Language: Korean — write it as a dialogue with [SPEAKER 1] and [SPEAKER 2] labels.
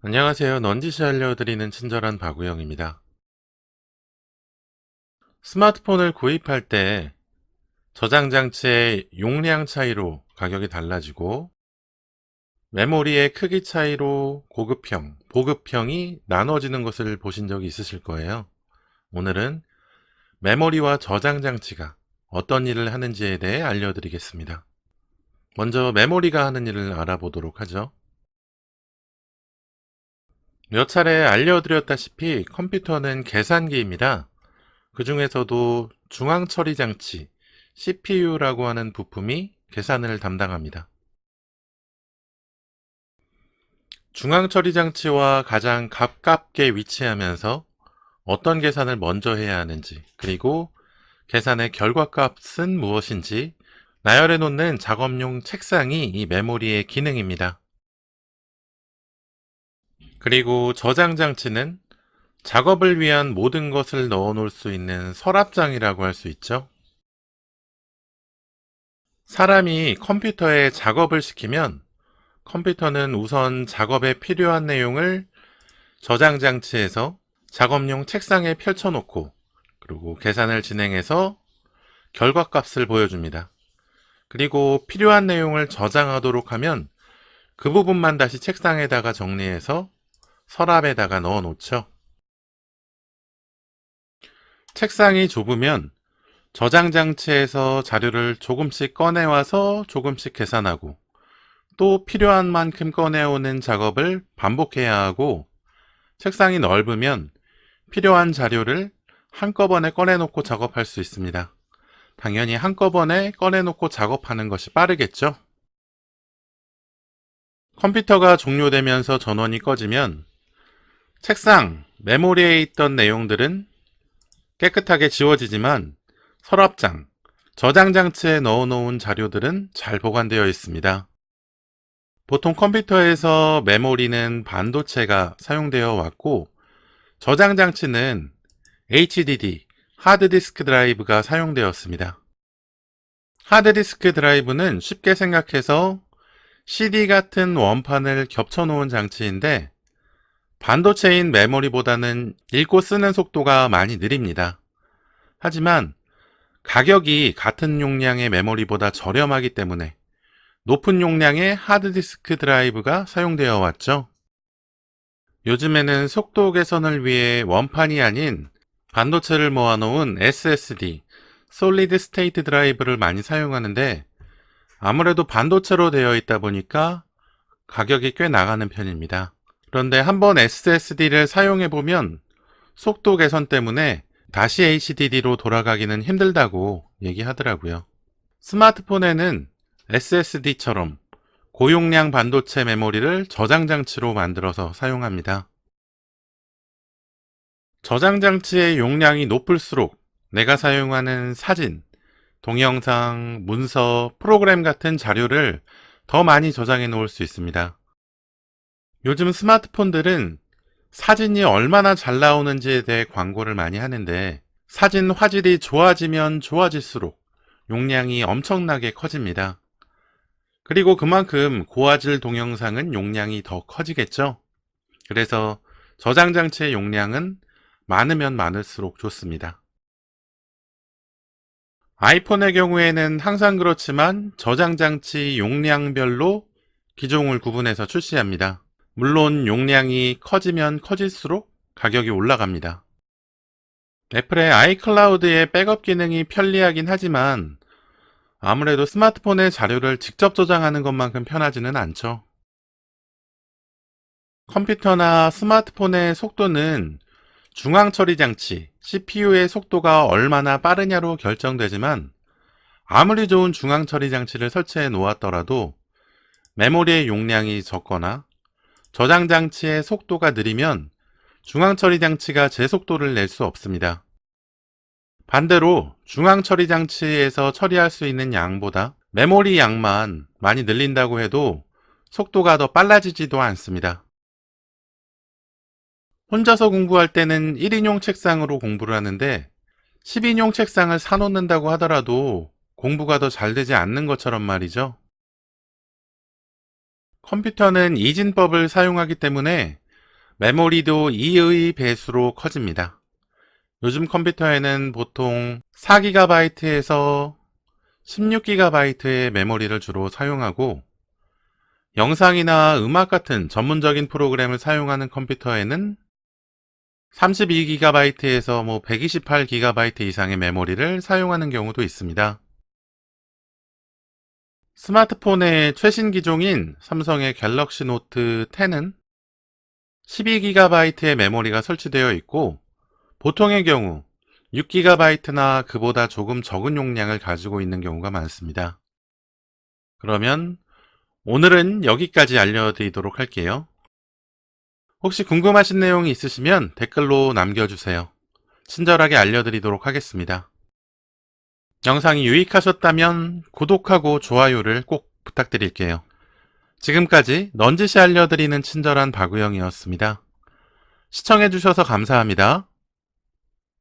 [SPEAKER 1] 안녕하세요. 넌지시 알려드리는 친절한 박우영입니다. 스마트폰을 구입할 때 저장 장치의 용량 차이로 가격이 달라지고 메모리의 크기 차이로 고급형, 보급형이 나눠지는 것을 보신 적이 있으실 거예요. 오늘은 메모리와 저장 장치가 어떤 일을 하는지에 대해 알려드리겠습니다. 먼저 메모리가 하는 일을 알아보도록 하죠. 몇 차례 알려드렸다시피 컴퓨터는 계산기입니다. 그 중에서도 중앙처리장치, CPU라고 하는 부품이 계산을 담당합니다. 중앙처리장치와 가장 가깝게 위치하면서 어떤 계산을 먼저 해야 하는지, 그리고 계산의 결과값은 무엇인지 나열해 놓는 작업용 책상이 이 메모리의 기능입니다. 그리고 저장장치는 작업을 위한 모든 것을 넣어 놓을 수 있는 서랍장이라고 할 수 있죠. 사람이 컴퓨터에 작업을 시키면 컴퓨터는 우선 작업에 필요한 내용을 저장 장치에서 작업용 책상에 펼쳐놓고 그리고 계산을 진행해서 결과값을 보여줍니다. 그리고 필요한 내용을 저장하도록 하면 그 부분만 다시 책상에다가 정리해서 서랍에다가 넣어 놓죠. 책상이 좁으면 저장 장치에서 자료를 조금씩 꺼내와서 조금씩 계산하고 또 필요한 만큼 꺼내오는 작업을 반복해야 하고, 책상이 넓으면 필요한 자료를 한꺼번에 꺼내놓고 작업할 수 있습니다. 당연히 한꺼번에 꺼내놓고 작업하는 것이 빠르겠죠? 컴퓨터가 종료되면서 전원이 꺼지면 책상, 메모리에 있던 내용들은 깨끗하게 지워지지만 서랍장, 저장 장치에 넣어놓은 자료들은 잘 보관되어 있습니다. 보통 컴퓨터에서 메모리는 반도체가 사용되어 왔고 저장 장치는 HDD, 하드디스크 드라이브가 사용되었습니다. 하드디스크 드라이브는 쉽게 생각해서 CD 같은 원판을 겹쳐놓은 장치인데 반도체인 메모리보다는 읽고 쓰는 속도가 많이 느립니다. 하지만 가격이 같은 용량의 메모리보다 저렴하기 때문에 높은 용량의 하드디스크 드라이브가 사용되어 왔죠. 요즘에는 속도 개선을 위해 원판이 아닌 반도체를 모아놓은 SSD, 솔리드 스테이트 드라이브를 많이 사용하는데 아무래도 반도체로 되어 있다 보니까 가격이 꽤 나가는 편입니다. 그런데 한번 SSD를 사용해보면 속도 개선 때문에 다시 HDD로 돌아가기는 힘들다고 얘기하더라고요. 스마트폰에는 SSD처럼 고용량 반도체 메모리를 저장장치로 만들어서 사용합니다. 저장장치의 용량이 높을수록 내가 사용하는 사진, 동영상, 문서, 프로그램 같은 자료를 더 많이 저장해 놓을 수 있습니다. 요즘 스마트폰들은 사진이 얼마나 잘 나오는지에 대해 광고를 많이 하는데 사진 화질이 좋아지면 좋아질수록 용량이 엄청나게 커집니다. 그리고 그만큼 고화질 동영상은 용량이 더 커지겠죠. 그래서 저장 장치의 용량은 많으면 많을수록 좋습니다. 아이폰의 경우에는 항상 그렇지만 저장 장치 용량별로 기종을 구분해서 출시합니다. 물론 용량이 커지면 커질수록 가격이 올라갑니다. 애플의 아이클라우드의 백업 기능이 편리하긴 하지만 아무래도 스마트폰에 자료를 직접 저장하는 것만큼 편하지는 않죠. 컴퓨터나 스마트폰의 속도는 중앙 처리 장치, CPU의 속도가 얼마나 빠르냐로 결정되지만 아무리 좋은 중앙 처리 장치를 설치해 놓았더라도 메모리의 용량이 적거나 저장 장치의 속도가 느리면 중앙 처리 장치가 제 속도를 낼 수 없습니다. 반대로 중앙 처리 장치에서 처리할 수 있는 양보다 메모리 양만 많이 늘린다고 해도 속도가 더 빨라지지도 않습니다. 혼자서 공부할 때는 1인용 책상으로 공부를 하는데 10인용 책상을 사놓는다고 하더라도 공부가 더 잘 되지 않는 것처럼 말이죠. 컴퓨터는 이진법을 사용하기 때문에 메모리도 2의 배수로 커집니다. 요즘 컴퓨터에는 보통 4GB에서 16GB의 메모리를 주로 사용하고, 영상이나 음악 같은 전문적인 프로그램을 사용하는 컴퓨터에는 32GB에서 128GB 이상의 메모리를 사용하는 경우도 있습니다. 스마트폰의 최신 기종인 삼성의 갤럭시 노트 10은 12GB의 메모리가 설치되어 있고, 보통의 경우 6GB나 그보다 조금 적은 용량을 가지고 있는 경우가 많습니다. 그러면 오늘은 여기까지 알려드리도록 할게요. 혹시 궁금하신 내용이 있으시면 댓글로 남겨주세요. 친절하게 알려드리도록 하겠습니다. 영상이 유익하셨다면 구독하고 좋아요를 꼭 부탁드릴게요. 지금까지 넌지시 알려드리는 친절한 박우영이었습니다. 시청해주셔서 감사합니다.